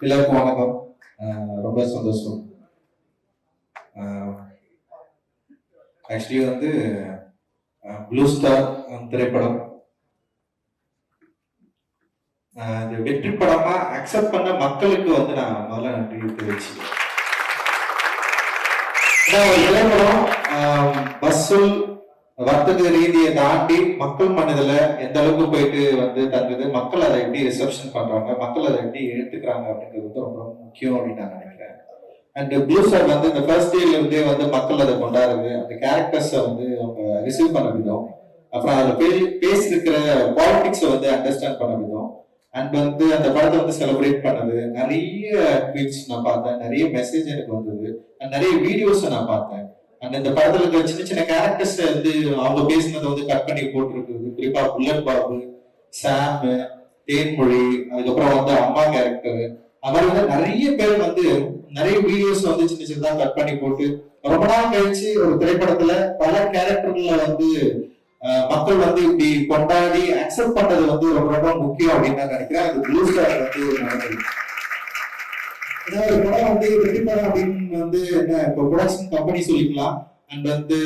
எல்லாருக்கும் வணக்கம். ரொம்ப சந்தோஷம். ஆக்சுவலி வந்து ப்ளூ ஸ்டார் திரைப்படம் இந்த வெற்றி படமா அக்செப்ட் பண்ண மக்களுக்கு வந்து நான் முதல்ல நன்றி தெரிவிச்சுக்கிறேன். இளைஞரும் வசூல் வர்த்தக ரீதியை தாண்டி மக்கள் மனதில் எந்த அளவுக்கு போயிட்டு வந்து தங்குது, மக்கள் அதை எப்படி ரிசப்ஷன் பண்றாங்க, மக்கள் அதை எப்படி எடுத்துக்கிறாங்க அப்படிங்கிறது வந்து ரொம்ப ரொம்ப முக்கியம் அப்படின்னு நான் நினைக்கிறேன். அண்ட் ப்ளூ ஸ்டார் வந்து இந்த ஃபர்ஸ்ட் டேல இருந்தே வந்து மக்கள் அதை கொண்டாடுறது, அந்த கேரக்டர்ஸை வந்து அவங்க ரிசீவ் பண்ண விதம், அப்புறம் அதில் பேசியிருக்கிற பாலிடிக்ஸை வந்து அண்டர்ஸ்டாண்ட் பண்ண விதம், அண்ட் வந்து அந்த படத்தை வந்து செலிப்ரேட் பண்ணது, நிறைய ட்வீட்ஸ் நான் பார்த்தேன், நிறைய மெசேஜ் எனக்கு வந்தது, அண்ட் நிறைய வீடியோஸை நான் பார்த்தேன். அண்ட் இந்த படத்துல இருக்க சின்ன சின்ன கேரக்டர்ஸ் வந்து அவங்க பேசினதை வந்து கட் பண்ணி போட்டிருக்கிறது, குறிப்பா புல்லட் பாபு, சாம், தேன்மொழி, அதுக்கப்புறம் வந்து அம்மா கேரக்டர், அது மாதிரி வந்து நிறைய பேர் வந்து நிறைய வீடியோஸ் வந்து சின்ன சின்னதா கட் பண்ணி போட்டு ரொம்ப நாள் கழிச்சு ஒரு திரைப்படத்துல பல கேரக்டர்ல வந்து மக்கள் வந்து இப்படி கொண்டாடி அக்செப்ட் பண்றது வந்து ரொம்ப ரொம்ப முக்கியம் அப்படின்னு நான் நினைக்கிறேன். அது ப்ளூ ஸ்டார் வந்து நடந்தது. ஒரு படம் வந்து வெற்றி படம் அப்படின்னு வந்து என்ன இப்போ ப்ரொடக்ஷன் கம்பெனி சொல்லிக்கலாம். அண்ட் வந்து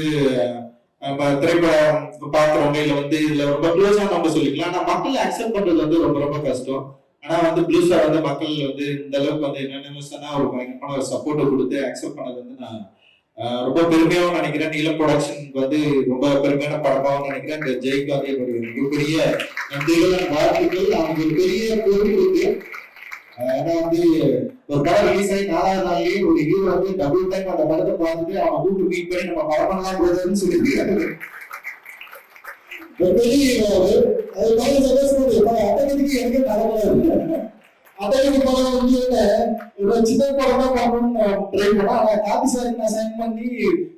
நம்ம திரைப்படம் பாக்குறவங்க இல்ல வந்து இதுல ரொம்ப க்ளோஸா நம்ம சொல்லிக்கலாம். ஆனா மக்கள் அக்செப்ட் பண்றது வந்து ரொம்ப ரொம்ப கஷ்டம். ஆனா வந்து ப்ளூ ஸ்டார் வந்து மக்கள் வந்து இந்த அளவுக்கு வந்து என்னென்ன ஒரு பயங்கரமான ஒரு சப்போர்ட்டை கொடுத்து அக்செப்ட் பண்ணது வந்து நான் ரொம்ப பெருமையாகவும் நினைக்கிறேன். நீலம் ப்ரொடக்ஷனுக்கு வந்து ரொம்ப பெருமையான படமாகவும் நினைக்கிறேன். இந்த ஜெய்காந்தி என்னுடைய மிகப்பெரிய நன்றிகள், வாழ்த்துக்கள். அவங்க ஒரு பெரிய பொருள் இருக்கு. ஏன்னா வந்து ஒரு படம் ரிலீஸ் ஆகி 4வது நாள்லயே ஒரு ஹீரோ வந்து டபுள் டைம் அந்த படத்தை பார்த்துட்டு அவன் கூட்டு மீட் பண்ணி நம்ம படம் பண்ணலாம் போதுன்னு சொல்லியிருக்காரு. ஒரு பெரிய ஹீரோ அது மாதிரி சந்தோஷம். அட்டகத்துக்கு எனக்கு தலைவல அட்டகத்துக்கு படம் வந்து சின்ன படம் தான் பண்ணணும்னு ட்ரை பண்ணோம். ஆனா காப்பி சாருக்கு நான் சைன் பண்ணி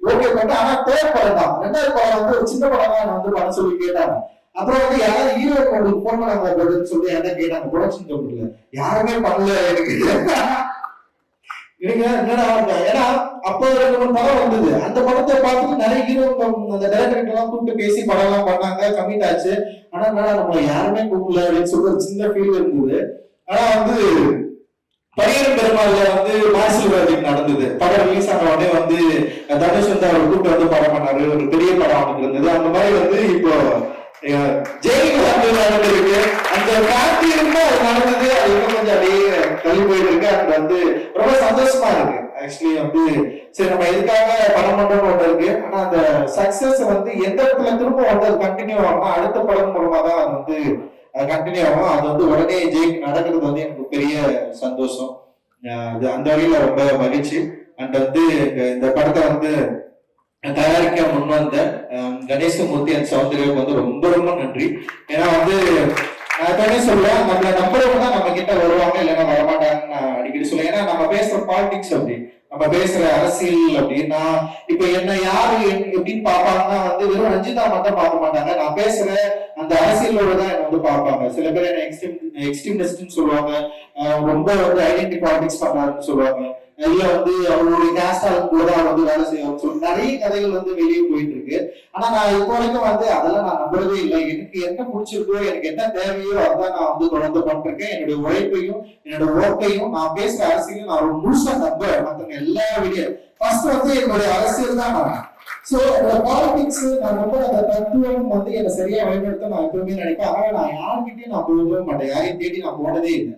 ஓகே பண்ணேன். ஆனா தேர்ட் படம் தான், 2வது படம் வந்து ஒரு சின்ன படம் தான் வந்து பண்ண சொல்லி கேட்டாங்க. அப்புறம் வந்து யாராவது ஹீரோ உங்களுக்கு போன் பண்ணாங்க சொல்லி என்ன கேட்டாங்க ப்ரொடக்ஷன் கம்பெனில. யாருமே பண்ணல எனக்கு. என்னடா ஏன்னா அப்ப 2-3 படம் வந்தது. அந்த படத்தை பார்த்துட்டு நிறைய ஹீரோ அந்த டைரக்டர் எல்லாம் கூப்பிட்டு பேசி படம் எல்லாம் பண்ணாங்க, கமிட் ஆச்சு. ஆனா நம்ம யாருமே கூப்பிடல அப்படின்னு சொல்லி ஒரு சின்ன ஃபீல் இருந்தது. ஆனா வந்து பரியரும் பெருமாள்ல வந்து மாசில் நடந்தது. படம் ரிலீஸ் ஆன உடனே வந்து தனுஷ் வந்து அவர் கூப்பிட்டு வந்து படம் பண்ணாரு. ஒரு பெரிய படம் அவனுக்கு இருந்தது. அந்த மாதிரி வந்து இப்போ ஜெயிலுக்கு இருக்கு. அந்த ஃபேமிலியுமே அது நடந்தது. அது இன்னும் கொஞ்சம் அப்படியே தள்ளி போயிட்டு இருக்கு. அது வந்து ரொம்ப சந்தோஷமா இருக்கு. ஆக்சுவலி வந்து சரி நம்ம எதுக்காக படம் பண்றோம்னு ஒன்று இருக்கு. ஆனா அந்த சக்சஸ் வந்து எந்த இடத்துல திரும்ப வந்து அது கண்டினியூ ஆகும், அடுத்த படம் மூலமா தான் அது வந்து கண்டினியூ ஆகும். அது வந்து உடனே ஜெயிக்கு நடக்கிறது வந்து எனக்கு பெரிய சந்தோஷம். அது அந்த வகையில ரொம்ப மகிழ்ச்சி. அண்ட் வந்து இந்த படத்தை வந்து தயாரிக்க முன் வந்த கணேசமூர்த்தி அண்ட் சௌந்தர்யாவுக்கு வந்து ரொம்ப ரொம்ப நன்றி. ஏன்னா வந்து நான் எப்பவுமே சொல்லுவேன், நம்மள நம்புறவங்க தான் நம்ம கிட்ட வருவாங்க, இல்லைன்னா வரமாட்டாங்கன்னு நான் அடிக்கடி சொல்லுவேன். ஏன்னா நம்ம பேசுற பாலிடிக்ஸ் அப்படி, நம்ம பேசுற அரசியல் அப்படின்னா இப்ப என்ன யாரு எப்படின்னு பாப்பாங்கன்னா வந்து வெறும் ரஞ்சிதா மட்டும் பார்க்க மாட்டாங்க. நான் பேசுற அந்த அரசியலோட தான் என்ன வந்து பார்ப்பாங்க. சில பேர் என்ன எக்ஸ்ட்ரீமிஸ்ட்னு சொல்லுவாங்க, ரொம்ப வந்து ஐடென்டி பாலிடிக்ஸ் பண்றாருன்னு சொல்லுவாங்க, இல்ல வந்து அவங்களுடைய கேஸ்டால் கூட வந்து வேலை செய்யணும் சொல்லி நிறைய கதைகள் வந்து வெளியே போயிட்டு இருக்கு. ஆனா நான் இப்போ வரைக்கும் வந்து அதெல்லாம் நான் நம்புறதே இல்லை. எனக்கு என்ன பிடிச்சிருக்கோ, எனக்கு என்ன தேவையோ அதான் நான் வந்து தொடர்ந்து பண்ணிருக்கேன். என்னுடைய உழைப்பையும் என்னோட ஒர்க்கையும் நான் பேசுற அரசியலையும் நான் ஒரு முழுசா நம்புறேன். மற்றவங்க எல்லா வீடியோ ஃபர்ஸ்ட் வந்து என்னுடைய அரசியல் தான் நான். சோ அந்த பாலிடிக்ஸ் நான் ரொம்ப அந்த தத்துவம் வந்து என்னை சரியா வழிபடுத்த நான் எப்பவுமே நினைப்பேன். ஆனா நான் யாருக்கிட்டையும் நான் போகவே மாட்டேன், யாரையும் தேடி நான் போனதே இல்லை.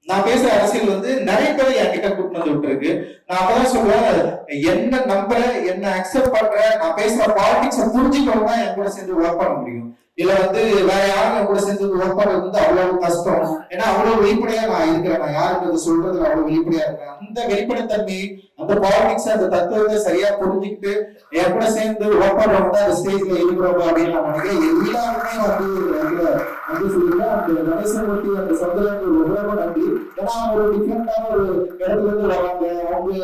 நான் பேசுற அரசியல் வந்து நிறைய பேர் என்கிட்ட கூப்பிட்டு வந்து விட்டுருக்கு. நான் அப்பதான் சொல்றேன், என்ன நம்புற, என்ன அக்செப்ட் பண்ற, நான் பேசுற பாலிடிக்ஸை புரிஞ்சுக்கணும் தான் என் கூட சேர்ந்து ஒர்க் பண்ண முடியும். இல்ல வந்து வேற யாரும் என் கூட சேர்ந்து ஒர்க் பண்றது வந்து அவ்வளவு கஷ்டம். ஏன்னா அவ்வளவு வெளிப்படையா நான் இருக்கிறேன், நான் யாருக்கு சொல்றதுல அவ்வளவு வெளிப்படையா இருக்கிறேன். அந்த வெளிப்படைத்தன்மை, அந்த பாலிடிக்ஸ், அந்த தத்துவத்தை சரியா புரிஞ்சுக்கிட்டு என் கூட சேர்ந்து ஒர்க் பண்றவங்க தான் அந்த ஸ்டேஜ்ல இருக்கிறவங்க அப்படின்னு நான் நினைக்கிறேன். எல்லாருமே வந்து சொல்லிருக்கேன். அந்த கணேசமூர்த்தி அந்த சந்தோஷம் ரொம்ப நன்றி. ஏன்னா அவங்க ஒரு டிஃப்ரெண்டான ஒரு இடத்துல இருந்து வராங்க,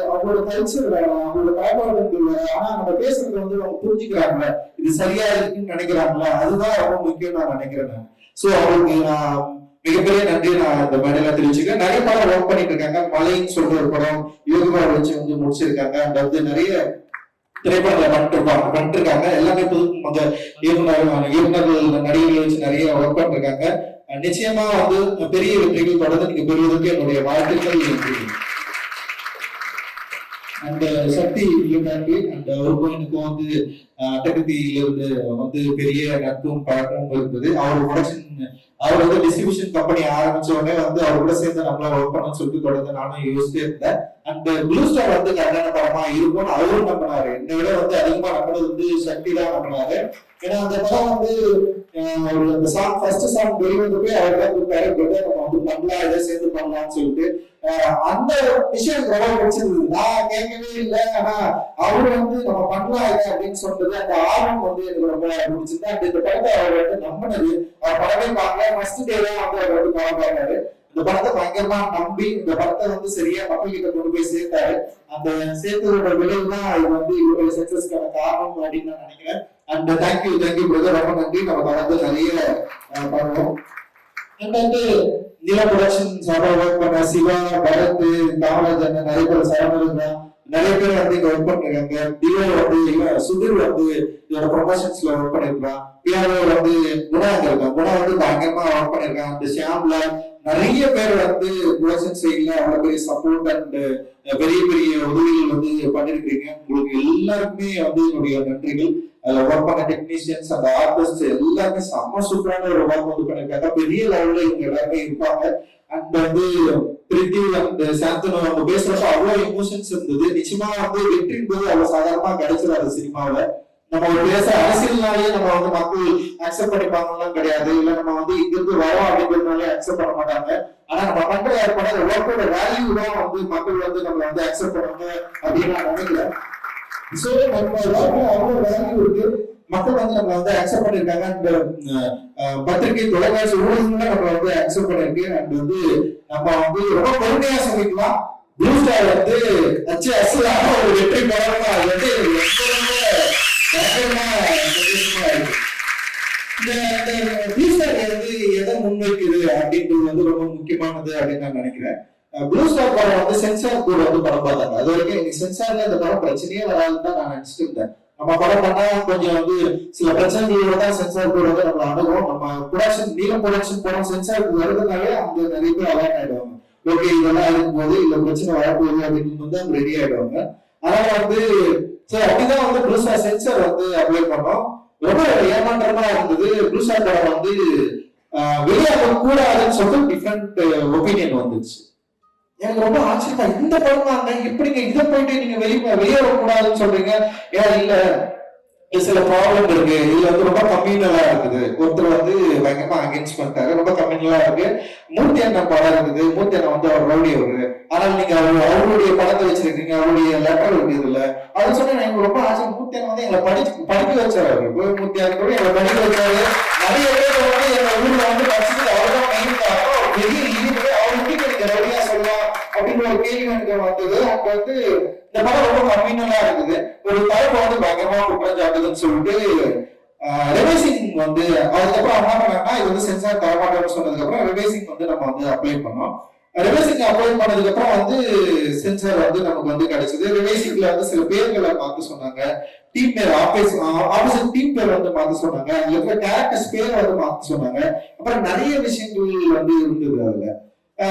அவங்களோட கல்ச்சர் வேற, அவங்களோட பேக்ரவுண்ட் வேற. ஆனா நம்ம பேசுறது வந்து அவங்க புரிஞ்சுக்கிறாங்களே, இது சரியா இருக்குன்னு நினைக்கிறாங்களா, அதுதான் ரொம்ப முக்கியம் நான் நினைக்கிறேன். சோ அவங்களுக்கு நான் மிகப்பெரிய நன்றி நான் இந்த மேடையில தெரிவிச்சுக்கிறேன். நிறைய படம் ஒர்க் பண்ணிட்டு இருக்காங்க. மலைன்னு சொல்ற ஒரு படம் யோகா வச்சு வந்து முடிச்சிருக்காங்க. அண்ட் வந்து நிறைய திரைப்படங்களை பண்ணிட்டு இருக்காங்க. எல்லாமே புது இயக்குநர்கள் நடிகர்கள் வச்சு நிறைய ஒர்க் பண்ணிருக்காங்க. நிச்சயமா வந்து பெரிய வெற்றிகள் தொடர்ந்து நீங்க பெறுவதற்கு என்னுடைய வாழ்த்துக்கள். அந்த சக்தி ஃபேமிலி அண்ட் அவருக்கும் எனக்கும் வந்து அட்டகத்தியிலிருந்து வந்து பெரிய நட்பும் பழக்கமும் இருந்தது. அவர் வந்து டிஸ்ட்ரிபியூஷன் கம்பெனி ஆரம்பிச்ச உடனே வந்து அவர் கூட சேர்ந்து நம்மள ஒர்க் பண்ணணும்னு சொல்லிட்டு தொடர்ந்து நானும் யோசிச்சுட்டே இருந்தேன். அண்ட் ப்ளூ ஸ்டார் வந்து கரெக்டான படமா இருக்கும்னு அவரும் நம்பினாரு. என்னை விட வந்து அதிகமா நம்பினது வந்து சக்தி தான் நம்பினாரு. ஏன்னா அந்த படம் வந்து ஒரு அந்த சாங் ஃபர்ஸ்ட் சாங் வெளிவந்து போய் அவர் தான் கூப்பிட்டாரு, நம்ம வந்து பண்ணலாம், இதை சேர்ந்து பண்ணலாம்னு சொல்லிட்டு அந்த விஷயம் ரொம்ப பிடிச்சிருந்தது. நான் கேட்கவே இல்லை, ஆனா அவரு வந்து நம்ம பண்ணலாம் இதை அப்படின்னு சொன்னது அந்த ஆர்வம் வந்து எனக்கு ரொம்ப பிடிச்சிருந்தது. அண்ட் இந்த படத்தை அவர் வந்து நம்பினது, அவர் படமே பார்க்கல, ஃபர்ஸ்ட் டே தான் வந்து அவர் வந்து படம் பார்த்தாரு. இந்த படத்தை பயங்கரமா நம்பி இந்த படத்தை வந்து சரியா மக்கள் கிட்ட கொண்டு போய் சேர்த்தாரு. அந்த சேர்த்ததோட விளைவு தான் இது வந்து இவருடைய சக்சஸ்க்கான காரணம் அப்படின்னு நான் நினைக்கிறேன். அண்ட் தேங்க்யூ பிரதர், ரொம்ப நன்றி. நம்ம தொடர்ந்து நிறைய பண்ணுவோம். அண்ட் வந்து நில ப்ரொடக்ஷன் ஒர்க் பண்ண சிவா, பரத், காமராஜன், நிறைய பேர் சரவணா, நிறைய பேர் வந்து இங்க ஒர்க் பண்ணிருக்காங்க. டிஓ வந்து சுதீர் வந்து இதோட ப்ரொமோஷன்ஸ்ல ஒர்க் பண்ணிருக்கான். பிஆர்ஓ வந்து குணா இருக்கான். குணா வந்து பயங்கரமா ஒர்க் பண்ணிருக்கான். அந்த ஷியாம்ல நிறைய பேர் வந்து ப்ரொடக்ஷன் சைட்ல அவ்வளவு பெரிய சப்போர்ட் அண்ட் பெரிய பெரிய உதவிகள் வந்து பண்ணிருக்கீங்க. உங்களுக்கு எல்லாருக்குமே வந்து என்னுடைய நன்றிகள். ஒர்க் பண்ண டெக்னீஷியன்ஸ் அந்த ஆர்டிஸ்ட் எல்லாருமே செம்ம சூப்பரான ஒரு ஒர்க் வந்து பண்ணிருக்காங்க. பெரிய லெவல்ல இவங்க எல்லாருமே இருப்பாங்க. அண்ட் வந்து பிரித்தி அண்ட் சாந்தனு அவங்க பேசுறப்ப அவ்வளவு எமோஷன்ஸ் இருந்தது. நிச்சயமா வந்து வெற்றின் போது அவ்வளவு சாதாரணமா கிடைச்சிடாது சினிமாவில. நம்ம பேச அரசியல்னாலேயே நம்ம வந்து மக்கள் அக்செப்ட் பண்ணிப்பாங்கலாம் கிடையாது. இல்ல நம்ம வந்து இங்கிருந்து வரோம் அப்படின்றதுனாலே அக்செப்ட் பண்ண மாட்டாங்க. ஆனா நம்ம பண்ற ஏற்படாத ஒர்க்கோட வேல்யூ தான் வந்து மக்கள் வந்து நம்மள வந்து அக்செப்ட் பண்ணுவாங்க அப்படின்னு நான் நினைக்கிறேன். சோ நம்ம அவ்வளவு வேல்யூ இருக்கு. மக்கள் வந்து நம்மள வந்து அக்செப்ட் பண்ணிருக்காங்க. அண்ட் பத்திரிகை தொலைக்காட்சி ஊடகங்கள்ல நம்ம வந்து அக்செப்ட் பண்ணிருக்கு. அண்ட் வந்து நம்ம வந்து ரொம்ப பெருமையா சொல்லிக்கலாம், ப்ளூ ஸ்டார் வந்து அசலான ஒரு வெற்றி படம். அது வந்து ப்ளூ ஸ்டார் வந்து எதை முன்வைக்குது அப்படின்றது வந்து ரொம்ப முக்கியமானது அப்படின்னு நான் நினைக்கிறேன். ப்ளூ ஸ்டார் படம் வந்து சென்சார் கூட வந்து படம் பார்த்தாங்க. அது வரைக்கும் எனக்கு சென்சார்ல இந்த படம் பிரச்சனையே வராதுன்னு தான் நான் நினைச்சிட்டு இருந்தேன். நம்ம படம் பண்ணா கொஞ்சம் வந்து சில பிரச்சனைகளோட தான் சென்சார் கூட வந்து நம்ம அணுகும். நம்ம ப்ரொடக்ஷன் நீளம் ப்ரொடக்ஷன் படம் சென்சாருக்கு வருதுனாலே அங்க நிறைய பேர் அலர்ட் ஆயிடுவாங்க. ஓகே இதெல்லாம் இருக்கும்போது இல்ல பிரச்சனை வரப்போகுது அப்படின்னு வந்து அவங்க ரெடி ஆயிடுவாங்க. அதனால வந்து சோ அப்படிதான் வந்து ப்ளூ ஸ்டார் சென்சார் வந்து அப்ளை பண்ணோம். ரொம்ப ஏமாற்றமா இருந்தது. ப்ளூ ஸ்டார் படம் வந்து வெளியாக கூடாதுன்னு சொல்லிட்டு டிஃப்ரெண்ட் ஒப்பீனியன் வந்துச்சு. எனக்கு ரொம்ப ஆச்சரியமா, இந்த படம் தான் எப்படிங்க இதை போயிட்டு நீங்க வெளியேற கூடாதுன்னு சொல்றீங்க? ஏன் இல்ல சில ப்ராப்ளம் இருக்கு, இதுல வந்து ரொம்ப கம்யூனலா இருக்குது. ஒருத்தர் வந்து பயங்கரமா அகேன்ஸ்ட் பண்ணிட்டாரு, ரொம்ப கம்யூனலா இருக்கு. மூர்த்தி அண்ணன் படம் இருக்குது, மூர்த்தி அண்ணன் வந்து அவர் ரவுடி அவரு, ஆனால் நீங்க அவருடைய படத்தை வச்சிருக்கீங்க, அவருடைய லெட்டர் இருக்கு இதுல. அது சொன்னா எனக்கு ரொம்ப ஆச்சரியம். மூர்த்தி அண்ணன் வந்து எங்களை படிக்க வச்சாரு. அவரு மூர்த்தி அண்ணன் கூட எங்களை படிக்க வச்சாரு. நிறைய பேர் வந்து எங்க ஊர்ல வந்து படிச்சுட்டு அவர்தான் மெயின் காரணம். பெரிய லீடர் அவருக்கு நீங்க ரவுடியா சொல்லலாம் அப்படின்னு ஒரு கேள்வி எனக்கு வந்தது. அவங்க வந்து இந்த படம் ரொம்ப கம்யூனலா இருக்குது. ஒரு தலைப்பு வந்து பயங்கரமா குற்றம் சாட்டுதுன்னு சொல்லிட்டு ரிவைசிங் வந்து அதுக்கப்புறம் என்ன பண்ணாங்கன்னா இது வந்து சென்சார் தரமாட்டோம்னு சொன்னதுக்கு அப்புறம் ரிவைசிங் வந்து நம்ம வந்து அப்ளை பண்ணோம். ரிவைசிங் அப்ளை பண்ணதுக்கு அப்புறம் வந்து சென்சார் வந்து நமக்கு வந்து கிடைச்சது. ரிவைசிங்ல வந்து சில பேர்களை மாத்த சொன்னாங்க, டீம் பேர் ஆப்போசிட் டீம் பேர் வந்து மாத்த சொன்னாங்க, அதுல இருக்கிற கேரக்டர்ஸ் பேர் வந்து மாத்த சொன்னாங்க. அப்புறம் நிறைய விஷயங்கள் வந்து இருந்தது. அதுல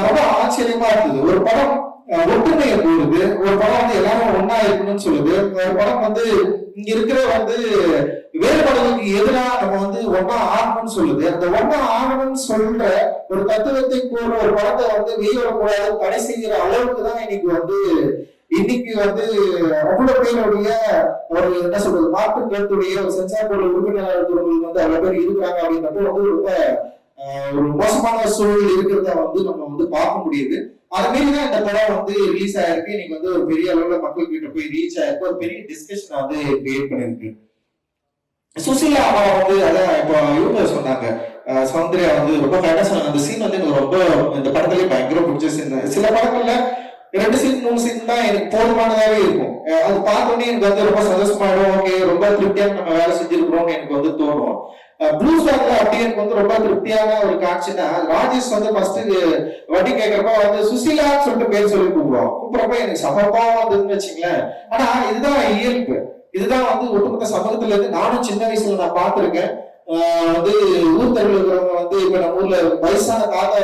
ரொம்ப ஆச்சரியமா இருந்தது. ஒரு படம் ஒற்றுமையை போடுது, ஒரு படம் வந்து எல்லாரும் ஒன்னா இருக்கணும்னு சொல்லுது, ஒரு படம் வந்து இங்க இருக்கிற வந்து வேறுபாடுகளுக்கு எதிராக நம்ம வந்து ஒன்னா ஆகணும்னு சொல்லுது. அந்த ஒன்னா ஆகணும்னு சொல்ற ஒரு தத்துவத்தை கூற ஒரு படத்தை வந்து வெளியிடக்கூடாது தடை செய்கிற அளவுக்கு தான் இன்னைக்கு வந்து அவ்வளவு பேருடைய ஒரு என்ன சொல்றது மாற்று கருத்துடைய ஒரு சென்சார் போர்டு உறுப்பினர்கள் வந்து அவ்வளவு பேர் இருக்கிறாங்க அப்படின்றப்ப வந்து ரொம்ப ஒரு மோசமான சூழல் இருக்கிறத வந்து நம்ம வந்து பார்க்க முடியுது. அது மாரிதான் இந்த படம் வந்து ரிலீஸ் ஆயிருக்கு. இன்னைக்கு வந்து ஒரு பெரிய அளவுல மக்கள் கிட்ட போய் ரீச் ஆயிருக்கு. ஒரு பெரிய டிஸ்கஷன் வந்து கிரியேட் பண்ணிருக்கு. சுசிலா அம்மா வந்து அதான் இப்போ இவங்க சொன்னாங்க, சௌந்தர்யா வந்து ரொம்ப கரெக்டா சொன்னாங்க. அந்த சீன் வந்து எனக்கு ரொம்ப இந்த படத்துலயே பயங்கர பிடிச்ச சீன். சில படங்கள்ல 2 சீன் 3 சீன் தான் எனக்கு போதுமானதாவே இருக்கும். அது பார்த்தோன்னே எனக்கு வந்து ரொம்ப சந்தோஷமாயிடும். ஓகே ரொம்ப திருப்தியா நம்ம வேலை செஞ்சிருக்கிறோம்னு எனக்கு வந்து தோணும். ப்ளூ ஸ்டார்ல அப்படி எனக்கு வந்து ரொம்ப திருப்தியான ஒரு காட்சினா, ராஜேஷ் வந்து ஃபர்ஸ்ட் வட்டி கேட்கறப்ப வந்து சுசிலான்னு சொல்லிட்டு பேர் சொல்லி கூப்பிடுறப்ப எனக்கு சமப்பா வந்ததுன்னு வச்சுங்களேன். ஆனா இதுதான் இயல்பு, இதுதான் வந்து ஒட்டுமொத்த சமூகத்துல இருந்து நானும் சின்ன வயசுல நான் பார்த்திருக்கேன். வந்து ஊர் தெருவில் இருக்கிறவங்க வந்து இப்ப நம்ம ஊர்ல வயசான தாத்தா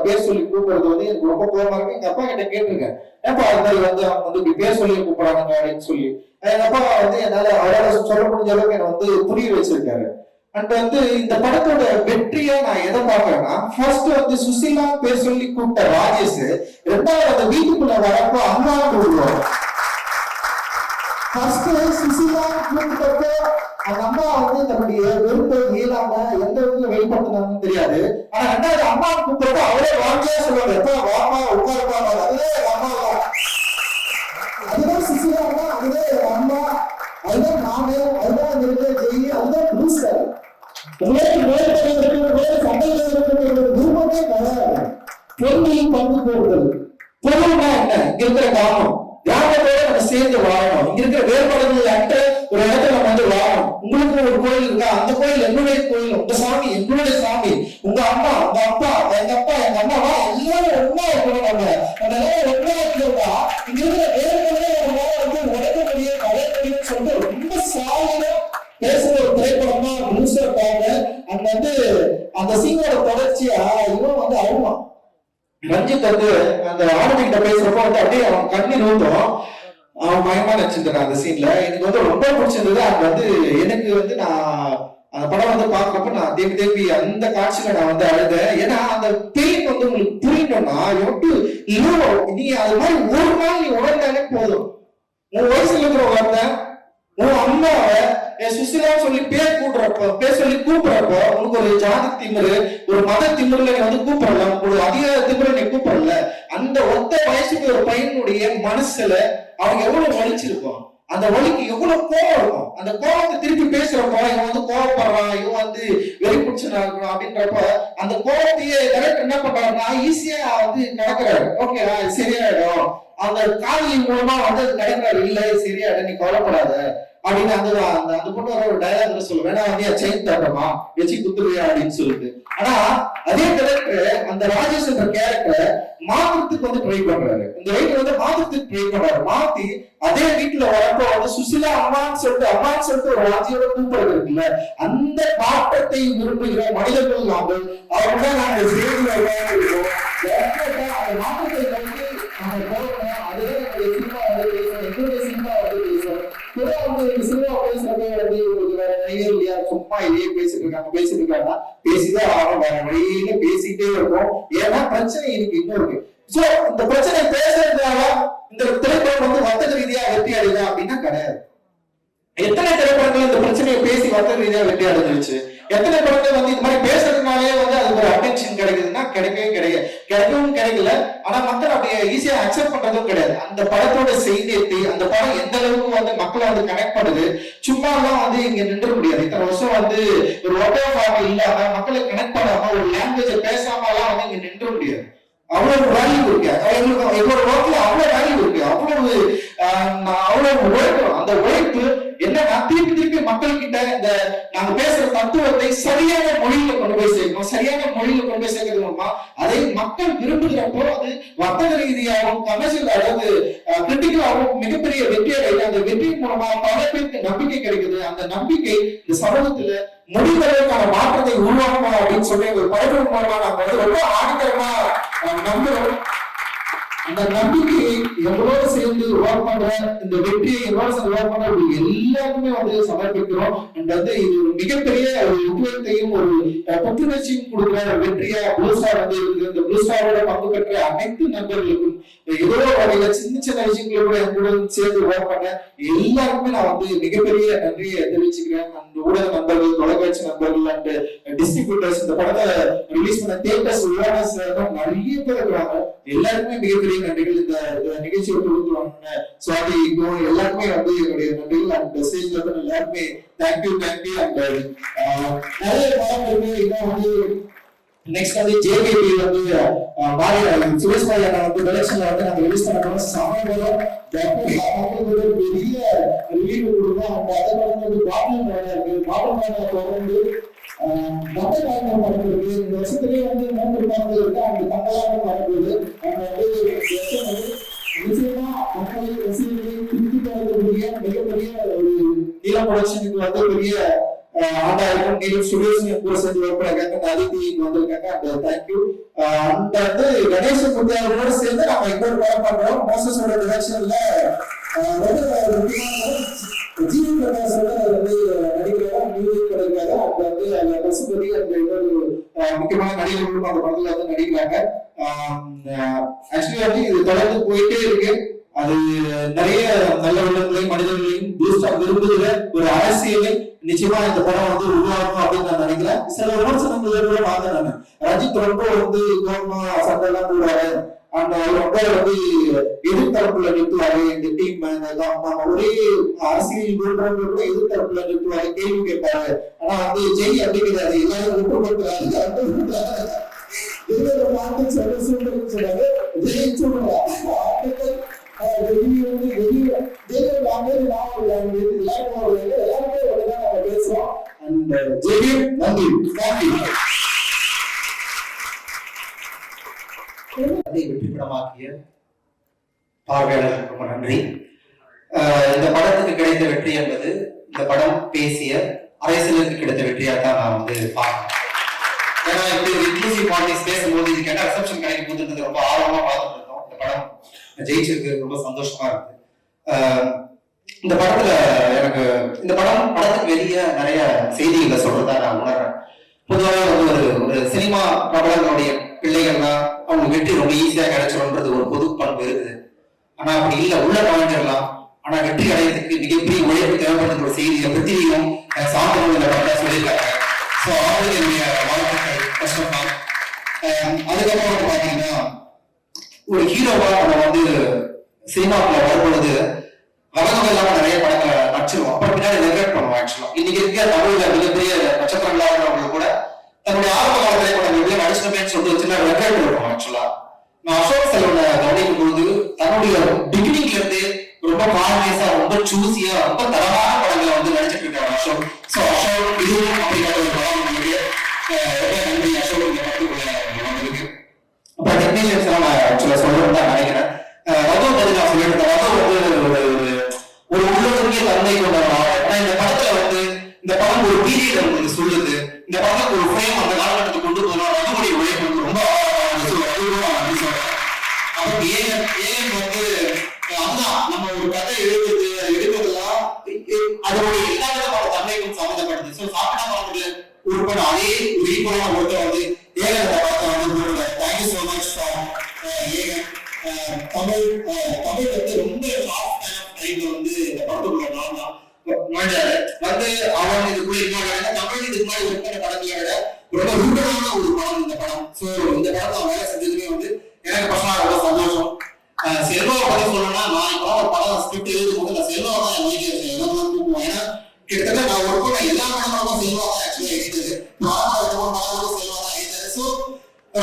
பேர் சொல்லி கூப்பிடுறது வந்து எனக்கு ரொம்ப கோபமா இருக்கு. எங்க அப்பா கிட்ட கேட்டிருக்கேன், ஏப்பா அது மாதிரி வந்து அவங்க வந்து இப்படி பேர் சொல்லி கூப்பிடுறாங்க அப்படின்னு சொல்லி. எங்க அப்பா வந்து என்னால அவரால் சொல்ல முடிஞ்ச அளவுக்கு என்னை வந்து புரிய வச்சிருக்காரு. அண்ட் வந்து இந்த படத்தோட வெற்றியை நான் எதை பார்க்கறேன்னா, ஃபர்ஸ்ட் வந்து சுசீலா பேர் சொல்லி கூப்பிட்ட ராஜேஷ், ரெண்டாவது அந்த வீட்டுக்குள்ள வரப்போ அம்மா கூப்பிடுவோம். ஃபர்ஸ்ட் சுசீலா கூப்பிட்டப்போ அந்த அம்மா வந்து தன்னுடைய வெறுப்பை இயலாம எந்த விதத்துல வெளிப்படுத்தினாங்கன்னு தெரியாது. ஆனா ரெண்டாவது அம்மா கூப்பிட்டப்போ அவரே வாங்கியா சொல்லுவாங்க, எப்ப வாமா உட்காருப்பா, அதுவே அம்மா தான், அதுதான் சுசீலா, அதுதான் எங்க அம்மா, அதுதான் நானு, அதுதான் அந்த ஜெயி, அதுதான் புதுசார். விருப்பமே கிடையாது. பொருளையும் பங்கு போடுறது. பொருள்னா என்ன? இங்க இருக்கிற காரணம் கிராமத்தோட நம்ம சேர்ந்து வாழணும். இங்க இருக்கிற வேறுபாடுகள் அற்ற ஒரு இடத்துல நம்ம வந்து வாழணும். உங்களுக்கு ஒரு கோயில் இருக்கா, அந்த கோயில் என்னுடைய கோயில், உங்க சாமி என்னுடைய சாமி, உங்க அம்மா உங்க அப்பா எங்க அப்பா எங்க அம்மாவா, எல்லாரும் ஒன்னா இருக்கணும். நம்ம எல்லாரும் ஒன்னா இருக்கிறதா இங்க இருக்கிற வேறுபாடுகளை நம்மளால வந்து உடைக்க முடியும், கலைய முடியும்னு சொல்லிட்டு ரொம்ப சாலியா பேசுற ஒரு திரைப்படம் தான் ப்ளூஸ்டர் பாருங்க. அங்க வந்து அந்த சீனோட தொடர்ச்சியா இவன் வந்து அழுவான். ரஞ்சித் வந்து அந்த ஆனந்திகிட்ட பேசுறப்போ வந்து அப்படியே அவன் கண்ணீர் ஊட்டும். அவன் பயமா நினைச்சிருக்கான் அந்த சீன்ல. எனக்கு வந்து ரொம்ப பிடிச்சிருந்தது. அது வந்து எனக்கு வந்து நான் அந்த படம் வந்து பாக்குறப்ப நான் தேம்பி அந்த காட்சியில நான் வந்து அழுதேன். ஏன்னா அந்த பெயின் வந்து உங்களுக்கு புரியணும்னா நீ அது மாதிரி ஒரு நாள் நீ உணர்ந்தாலே போதும். உன் வயசுல இருக்கிற வார்த்தை உன் அம்மாவை சுசிலா சொல்லி பேர் சொல்லி கூப்பிடுறப்போ உனக்கு ஒரு ஜாதி திமிரு, ஒரு மத திமிருல நீ வந்து கூப்பிடல, ஒரு அதிகார திமிரு நீ கூப்பிடல. அந்த ஒத்த வயசுக்கு ஒரு பையனுடைய மனசுல அவங்க எவ்வளவு வலிச்சிருக்கும், அந்த வலிக்கு எவ்வளவு கோபம் இருக்கும். அந்த கோபத்தை திருப்பி பேசுறப்போ இவன் வந்து கோபப்படுறான், இவன் வந்து வெறி பிடிச்சனா இருக்கணும் அப்படின்றப்ப அந்த கோபத்தையே டைரக்டர் என்ன பண்றாருன்னா ஈஸியா வந்து நடக்கிறாரு. ஓகேவா, சரியாயிடும், அந்த காதலி மூலமா வந்து நடக்கிறாரு, இல்ல சரியாயிடும், நீ கவலைப்படாத அப்படின்னு அந்த அந்த பொண்ணு ஒரு டைலாக் சொல்லுவேன், வேணா வந்து செயின் தரமா வச்சு குத்துருவியா அப்படின்னு சொல்லிட்டு. ஆனா அதே டைரக்டர் அந்த ராஜேஷ் என்ற கேரக்டர் மாற்றத்துக்கு வந்து ட்ரை பண்றாரு. இந்த ரைட்டர் வந்து மாற்றத்துக்கு ட்ரை பண்றாரு. மாத்தி அதே வீட்டுல வரப்போ வந்து சுசிலா அம்மான்னு சொல்லிட்டு ஒரு ராஜியோட கூப்பிடுறது இருக்குல்ல, அந்த மாற்றத்தை விரும்புகிற மனிதர்கள் நாங்கள் அவங்க நாங்கள் சேர்ந்து அந்த மாற்றத்தை வந்து நம்ம போறோம். அதுதான் நம்முடைய சினிமா வந்து பேசுறோம், எங்களுடைய சினிமா வந்து பேசுறோம். சினிமா பேசுறதே வந்து உங்களுக்கு வேற நிறைய இல்லையா, சும்மா இதே பேசிட்டு இருக்காங்க பேசிதான் ஆகும், வேற வழியில பேசிட்டே இருக்கும். ஏன்னா பிரச்சனை எனக்கு இன்னும் இருக்கு. சோ இந்த பிரச்சனை பேசுறதுனால இந்த திரைப்படம் வந்து வர்த்தக ரீதியா வெற்றி அடையுதா அப்படின்னா கிடையாது. எத்தனை திரைப்படங்கள் இந்த பிரச்சனையை பேசி வர்த்தக ரீதியா வெற்றி அடைஞ்சிருச்சு? எத்தனை படங்கள் வந்து இது மாதிரி பேசுறதுனாலே வந்து அதுக்கு ஒரு அட்டென்ஷன் கிடைக்குதுன்னா கிடைக்கவும் கிடைக்கல. ஆனா மக்கள் அப்படியே ஈஸியா அக்செப்ட் பண்றதும் கிடையாது. அந்த படத்தோட செய்தி, அந்த படம் எந்த அளவுக்கு வந்து மக்களை வந்து கனெக்ட் பண்ணுது, சும்மா எல்லாம் வந்து இங்க நின்ற முடியாது. இத்தனை வருஷம் வந்து ஒரு ஒட்டோ ஃபார்ம் இல்லாம மக்களை கனெக்ட் பண்ணாம ஒரு லாங்குவேஜை பேசாம எல்லாம் வந்து இங்க நின்ற முடியாது. அவ்வளவு வேல்யூ இருக்கு எங்களுக்கு, எங்களோட ஒர்க்ல அவ்வளவு வேல்யூ இருக்கு, அவ்வளவு உழைக்கிறோம். அந்த உழைப்பு என்னன்னா திருப்பி மக்கள் கிட்ட இந்த நாங்க பேசுற தத்துவத்தை சரியான மொழியில கொண்டு போய் சேர்க்கணும். சரியான மொழியில கொண்டு போய் சேர்க்கறது மூலமா அதை மக்கள் விரும்புகிறப்போ அது வர்த்தக ரீதியாகவும் கமர்ஷியல் அதாவது கிரிட்டிக்கலாகவும் மிகப்பெரிய வெற்றி அடையுது. அந்த வெற்றியின் மூலமா பல பேருக்கு நம்பிக்கை கிடைக்குது. அந்த நம்பிக்கை இந்த சமூகத்துல முடிந்தளவுக்கான மாற்றத்தை உருவாக்கணும் அப்படின்னு சொல்லி ஒரு படைப்பு மூலமா நாங்க வந்து ரொம்ப ஆணித்தரமா நம்புறோம். அந்த நம்பிக்கையை எவ்வளவு சேர்ந்து ஒர்க் பண்ற, இந்த வெற்றியை எவ்வளவு சேர்ந்து ஒர்க் பண்ற எல்லாருக்குமே வந்து சமர்ப்பிக்கிறோம். வந்து இது ஒரு மிகப்பெரிய ஒரு உத்வேகத்தையும் ஒரு புத்துணர்ச்சியும் கொடுக்குற வெற்றியா ப்ளூ ஸ்டார் வந்து இருக்கு. இந்த ப்ளூ ஸ்டாரோட பங்கு பெற்ற அனைத்து நண்பர்களுக்கும் ஏதோ வகையில சின்ன விஷயங்கள கூட என் கூட சேர்ந்து ஒர்க் பண்ண எல்லாருக்குமே நான் வந்து மிகப்பெரிய நன்றியை தெரிவிச்சுக்கிறேன். அந்த ஊடக நண்பர்கள், தொலைக்காட்சி நண்பர்கள் அண்ட் டிஸ்ட்ரிபியூட்டர்ஸ், இந்த படத்தை ரிலீஸ் பண்ண தியேட்டர்ஸ் ஓனர்ஸ் நிறைய பேர் இருக்கிறாங்க. எல்லாருக்குமே மிகப்பெரிய நன்றிகள். இந்த நிகழ்ச்சியை கொடுத்துருவாங்க சுவாதி எல்லாருமே வந்து என்னுடைய நன்றிகள். அண்ட் ஸ்டேஜ்ல இருந்து எல்லாருமே தேங்க்யூ. அண்ட் நிறைய படம் இருக்கு. இன்னும் வந்து நெக்ஸ்ட் வந்து ஜேகேபி வந்து சுரேஷ் பாய் வந்து டைரக்ஷன்ல வந்து நாங்க ரிலீஸ் பண்ண போறோம். சமயம் பெரிய ரிலீவ் கொடுப்போம். அவங்க அதை வந்து பாட்டன் தொடர்ந்து இந்த வருஷத்துலேயே வந்து 3 படங்கள் இருக்கு. அவங்க தங்களாக வரப்போகுது. அவங்க வந்து நிச்சயமா மக்களை ரசிகர்களை திருப்தி தரக்கூடிய மிகப்பெரிய ஒரு நீல ப்ரொடக்ஷனுக்கு வந்து பெரிய ஆண்டா இருக்கும். நீலம் ஸ்டுடியோஸ் சேர்ந்து ஒர்க் பண்ணிருக்காங்க, அதித்தி இங்க வந்திருக்காங்க. And thank you. அண்ட் வந்து கணேஷ் குட்டி அவரோட சேர்ந்து நம்ம இன்னொரு படம் பண்றோம். மோசஸோட டிரெக்ஷன்ல ஜீவி பிரகாஷோட வந்து நடிக்கிறாங்க, மியூசிக் பண்ணிருக்காங்க. அவங்க வந்து அந்த பசுபதி அந்த இன்னொரு முக்கியமான நடிகர்களும் அந்த படத்துல வந்து நடிக்கிறாங்க. ஆக்சுவலி வந்து இது தொடர்ந்து போயிட்டே இருக்கு. அது நிறைய நல்ல உள்ளங்களையும் மனிதர்களையும் பூஸ்டா விரும்புகிற ஒரு அரசியலை நிச்சயமா இந்த படம் வந்து உருவாக்கும் அப்படின்னு நான் நினைக்கிறேன். சில விமர்சனங்கள் கூட பார்த்தேன் நான். ரஞ்சித் ரொம்ப வந்து கோபமா சண்டை எல்லாம் போடுவாரு, அந்த ரொம்ப வந்து எதிர்த்தரப்புல நிறுத்துவாரு. இந்த டீம் நம்ம ஒரே அரசியல் விரும்புறவங்க கூட எதிர்த்தரப்புல நிறுத்துவாரு, கேள்வி கேட்பாரு. ஆனா வந்து ஜெய் அப்படி கிடையாது, எல்லாரும் விட்டுப்படுத்துறாரு. சொன்னாங்க ஜெய் சொல்லுவாங்க வெற்றிப்படமாக்கிய பார்வையாளர்களுக்கு ரொம்ப நன்றி. இந்த படத்துக்கு கிடைத்த வெற்றி என்பது இந்த படம் பேசிய அரசியலுக்கு கிடைத்த வெற்றியா தான் நான் வந்து பார்க்கிறேன். ஏன்னா இப்படி ஒரு இன்க்ளூசிவ் பாலிடிக்ஸ் பேசும்போது இது கேட்ட ரிசப்ஷன் கிடைக்கும் போது ரொம்ப ஆர்வமா பார்த்துட்டு இருந்தோம். இந்த படம் ஜெயிச்சிருக்கு, ரொம்ப சந்தோஷமா இருக்கு. இந்த படத்துல எனக்கு இந்த படத்துக்கு வெளிய நிறைய செய்திகளை சொல்றதா நான் உணர்றேன். பொதுவாக வந்து ஒரு சினிமா பிரபலங்களுடைய பிள்ளைகள்லாம் அவங்க வெற்றி ரொம்ப ஈஸியா கிடைச்சிடும்ன்றது ஒரு பொது பண்பு இருக்குது. ஆனா அப்படி இல்லை, உள்ள நுழைஞ்சிடலாம். ஆனா வெற்றி அடையிறதுக்கு மிகப்பெரிய உழைப்பு தேவைப்படுற ஒரு செய்தியை பிருத்திவியும் சாந்தமும் இந்த படத்தை சொல்லியிருக்காங்க. ஸோ அவங்களுக்கு என்னுடைய வாழ்த்துக்கள். கஷ்டமா அதுக்கப்புறம் வந்து பாத்தீங்கன்னா ஒரு ஹீரோவா நம்ம வந்து சினிமாக்குள்ள வரும்பொழுது வகை இல்லாம நிறைய படங்களை நடிச்சிருவோம். அப்புறம் பின்னாடி ரெக்ரெட் பண்ணுவோம். ஆக்சுவலா இன்னைக்கு இருக்க தமிழ்ல மிகப்பெரிய நட்சத்திரங்களாக கூட தன்னுடைய ஆரம்ப கால திரைப்படங்கள் நடிச்சிருப்பேன்னு சொல்லிட்டு சின்ன ரெக்ரெட் இருக்கும். ஆக்சுவலா நான் அசோக் செல்வனை கவனிக்கும் பொழுது தன்னுடைய பிகினிங்ல இருந்து ரொம்ப கான்பியஸா, ரொம்ப சூசியா, ரொம்ப தரமான படங்களை வந்து நடிச்சிட்டு இருக்காரு அசோக். ஸோ அசோக் இதுவும் அப்படிங்கிற ஒரு படம் உங்களுக்கு ரொம்ப நன்றி அசோக் இந்த படத்துக்குள்ள வந்திருக்கு. அப்புறம் டெக்னீஷியன்ஸ் எல்லாம் நான் ஆக்சுவலா சொல்லணும்னு தான் நினைக்கிறேன். ரகு பத்தி நான் சொல்லிட்டு ரகு வந்து ஒரு உள்ளுடைய தன்மை கொண்டவன். ஆனா இந்த படத்துல வந்து இந்த படம் ஒரு பீரியட் உங்களுக்கு சொல்லுது. இந்த படத்துக்கு ஒரு ஃப்ரேம் அந்த காலகட்டத்துக்கு கொண்டு போகணும். ரகுடைய உழைப்பு வந்து ரொம்ப நன்றி சொல்றேன். அப்புறம் ஏகன் வந்து அதுதான் நம்ம ஒரு கதை எடுக்கிறதுலாம் அதோட எல்லா விதமான தன்மைக்கும் சம்மந்தப்பட்டது. ஸோ சாப்பிட்டா பார்க்கறது ஒரு படம் அதே ஒரு ஈக்குவலான ஒருத்தர் வந்து ஏகன் படத்தை வந்து தேங்க்யூ ஸோ மச் ஃபார் ஏகன். தமிழ் வந்து ரொம்ப ஷார்ட்டான டைம்ல வந்து இந்த படத்துக்குள்ள நான் வந்து அவன் இதுக்குள்ள இன்னொரு தமிழ் இதுக்கு முன்னாடி ஒர்க் பண்ண படங்களை விட ரொம்ப ரூட்டடான ஒரு படம் இந்த படம். ஸோ இந்த படத்தை அவன் வேலை செஞ்சதுமே வந்து எனக்கு பர்சனலா ரொம்ப சந்தோஷம். செல்வாவை பத்தி சொல்லணும்னா நான் இப்போ ஒரு படம் ஸ்கிரிப்ட் எழுதும் போது நான் செல்வா தான் என் வீட்டில் எல்லாம் கூப்பிடுவோம். ஏன்னா கிட்டத்தட்ட நான் ஒர்க் பண்ண எல்லா படங்களும் செல்வா தான் ஆக்சுவலா எழுதுது. செல்வா தான் எழுதுது. ஸோ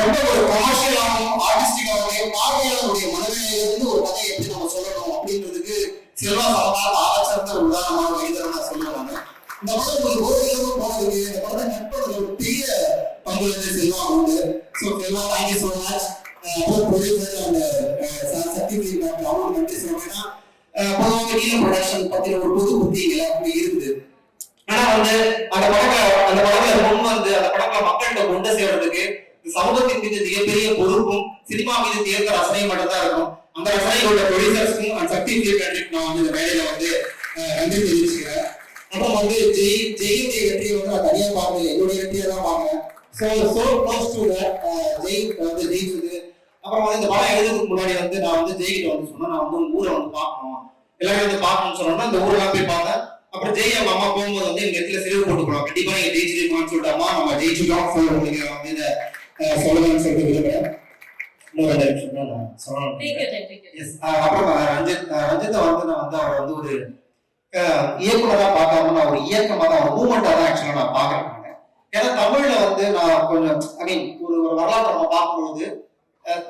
ரொம்ப ஒரு கமர்ஷியலாகவும் ஆர்டிஸ்டிக்காகவும் பார்வையாளருடைய மனநிலையிலிருந்து ஒரு கதையை எப்படி நம்ம சொல்லணும் அப்படின்றதுக்கு செல்வா சமமாக ஆலோசனை ஒரு உதாரணமான எழுதுறேன் நான் சொல்லுவாங்க. இந்த படம் ஒரு ஓரிடமும் போனதுக்கு இந்த படம் நட்பது ஒரு பெரிய பங்கு வந்து செல்வா உண்டு. So Selva thank you so much. Producer அந்த சர்டிஃபிகேட் அவங்களுக்கு நன்றி சொல்றேன்னா பொதுவாக நீல ப்ரொடக்ஷன் பத்தின ஒரு புது புத்தி எல்லாருக்குமே இருக்குது. ஆனா வந்து அந்த படங்களை முன் வந்து அந்த படங்களை மக்கள்கிட்ட கொண்டு சேர்றதுக்கு சமூகத்தின் மீது மிகப்பெரிய பொறுப்பும் சினிமா மீது தேர்ந்த ரசனையும் மட்டும்தான் இருக்கும். அந்த ரசனையோட ப்ரொடியூசர்ஸ்க்கும் அந்த சர்டிஃபிகேட் நான் வந்து இந்த வேலையில வந்து நன்றி தெரிவிச்சுக்கிறேன். அப்புறம் வந்து ஜெயினுடைய வெற்றியை வந்து நான் தனியா பார்க்கல, என்னுடைய வெற்றியை தான் பார்க்கிறேன். ஸோ க்ளோஸ் டு ஜெய் வந்து ஜெயிச்சது. அப்புறம் வந்து இந்த படம் எழுதுறதுக்கு முன்னாடி வந்து நான் வந்து ஜெய்கிட்ட வந்து சொன்னேன், நான் வந்து ஊரை வந்து பார்க்கணும், எல்லாரும் வந்து பார்க்கணும்னு சொன்னோம்னா இந்த ஊரெல்லாம் போய் பார்த்தேன். அப்புறம் ஜெய் அவங்க அம்மா போகும்போது வந்து எங்க இடத்துல சிறுவு போட்டுக்கணும், கண்டிப்பா நீங்க ஜெயிச்சிருக்கோம்னு சொல்லிட்டாமா நம்ம ஜெயிச்சுட்டோம் அப்படிங்கிற வந்து இதை சொல்லணும்னு சொல்லிட்டு விரும்புறேன். இன்னொரு நிமிஷம் தான் நான் சொல்லணும். அப்புறம் ரஞ்சித்தை வந்து நான் வந்து அவரை வந்து ஒரு இயக்குனரா பார்க்காம நான் ஒரு இயக்கமா தான் ஒரு மூமெண்டா தான் ஆக்சுவலா நான் பாக்குறேன். ஏன்னா தமிழ்ல வந்து நான் கொஞ்சம் ஒரு வரலாற்றை நம்ம பார்க்கும்பொழுது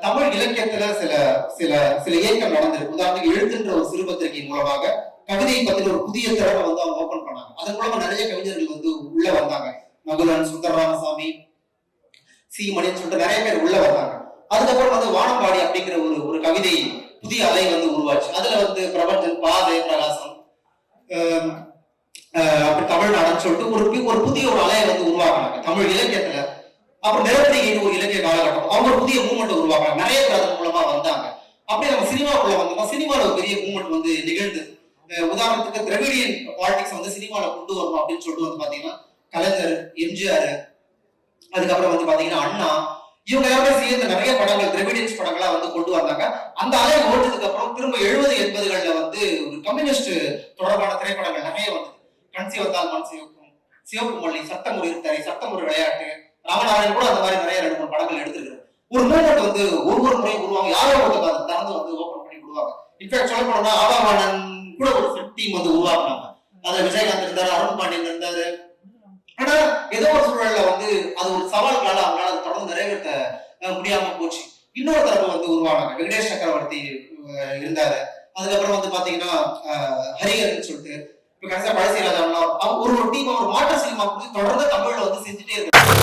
தமிழ் இலக்கியத்துல சில சில சில இயக்கம் நடந்திருக்கு. உதாரணத்துக்கு எழுத்துன்ற ஒரு சிறுபத்திரிகை மூலமாக கவிதையை பத்தின ஒரு புதிய திறனை வந்து அவங்க ஓபன் பண்ணாங்க. அதன் மூலமா நிறைய கவிஞர்கள் வந்து உள்ள வந்தாங்க. நகுலன், சுந்தரராமசாமி, சீமணின்னு சொல்லிட்டு நிறைய பேர் உள்ள வந்தாங்க. அதுக்கப்புறம் வந்து வானம்பாடி அப்படிங்கிற ஒரு கவிதை புதிய அலை வந்து உருவாச்சு. அதுல வந்து பிரபஞ்சன், பாதை, பிரகாசம், அப்படி தமிழ்நாடுன்னு சொல்லிட்டு ஒரு புதிய ஒரு அலையை வந்து உருவாக்குனாங்க தமிழ் இலக்கியத்துல. அப்புறம் நிலப்படிகைன்னு ஒரு இலக்கிய காலகட்டம், அவங்க ஒரு புதிய மூவ்மெண்ட் உருவாக்குறாங்க. நிறைய பேர் அதன் மூலமா வந்தாங்க. அப்படியே நம்ம சினிமாக்குள்ள வந்தோம்னா சினிமால ஒரு பெரிய மூவ்மெண்ட் வந்து நிகழ்ந்து, உதாரணத்துக்கு திராவிடியன் பாலிடிக்ஸ் வந்து சினிமால கொண்டு வரணும் அப்படின்னு சொல்லிட்டு வந்து பாத்தீங்கன்னா கலைஞர், எம்ஜிஆர், அதுக்கப்புறம் வந்து பாத்தீங்கன்னா அண்ணா, இவங்க எல்லாமே சேர்ந்து நிறைய படங்கள் திராவிடியன்ஸ் படங்களா வந்து கொண்டு வந்தாங்க. அந்த அலை ஓட்டதுக்கு அப்புறம் திரும்ப 70, 80களில் வந்து ஒரு கம்யூனிஸ்ட் தொடர்பான திரைப்படங்கள் நிறைய வந்தது. கண் சிவந்தால் மண் சிவக்கும், சிவப்பு மல்லி, சட்டம் ஒரு இருத்தரை, சட்டம் ஒரு விளையாட்டு, ராமநாதன் கூட அந்த மாதிரி நிறைய 2, 3 படங்கள் எடுத்திருக்காரு. ஒரு மூவ்மெண்ட் வந்து ஒவ்வொரு முறையும் உருவாங்க. யாரோ ஒருத்தர் அதை திறந்து வந்து ஓபன் பண்ணி விடுவாங்க. இன்ஃபேக்ட் சொல்ல போனோம்னா ஆபாவாணன் கூட ஒரு டீம் வந்து உருவாக்குனாங்க. அதுல விஜயகாந்த் இருந்தாரு, அருண் பாண்டியன் இருந்தாரு. ஆனா ஏதோ ஒரு சூழல்ல வந்து அது ஒரு சவால்களால அவங்களால அதை தொடர்ந்து நிறைவேற்ற முடியாம போச்சு. இன்னொரு தரப்பு வந்து உருவானாங்க. வெங்கடேஷ் சக்கரவர்த்தி இருந்தாரு. அதுக்கப்புறம் வந்து பாத்தீங்கன்னா ஹரிஹரன் சொல்லிட்டு, இப்ப கடைசியா பழசி ராஜா ஒரு டீம், ஒரு மாற்று சினிமா தொடர்ந்து தமிழ்ல வந்து செஞ்சுட்டே இருக்காங்க.